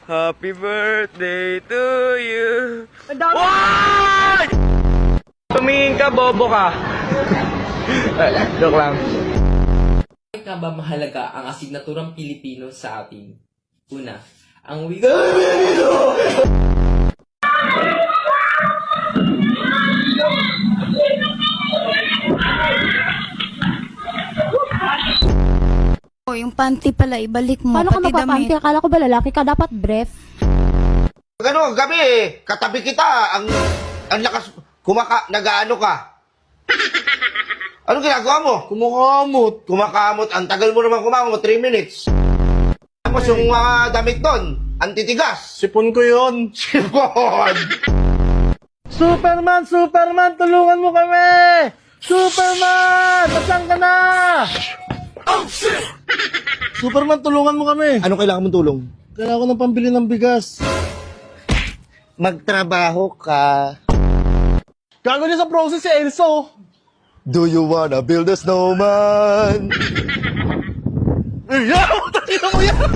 Happy birthday to you. Ang dami. Why? Tumingin ka, bobo ka. Joke lang. Bakit nga ba mahalaga ang asignaturang Pilipino sa atin? Una, ang wika. Oh, yung panty pala, ibalik mo. Paano ka pati magpapanty? damit. Akala ko ba lalaki ka? Dapat brief. Ano, gabi katabi kita, ang lakas, nag-aano ka. Anong ginagawa mo? Kumakamot, ang tagal mo naman kumakamot, 3 minutes. Tapos yung mga damit doon, antitigas. Sipon ko yun. Sipon! Superman! Tulungan mo kami! Superman! Nasaan ka na? Oh, shit! Superman, tulungan mo kami. Ano kailangan mong tulong? Kailangan ko ng pambili ng bigas. Magtrabaho ka. Gago niya sa process si Elso. Do you wanna build a snowman? Ay, yaw! Tangina mo yan!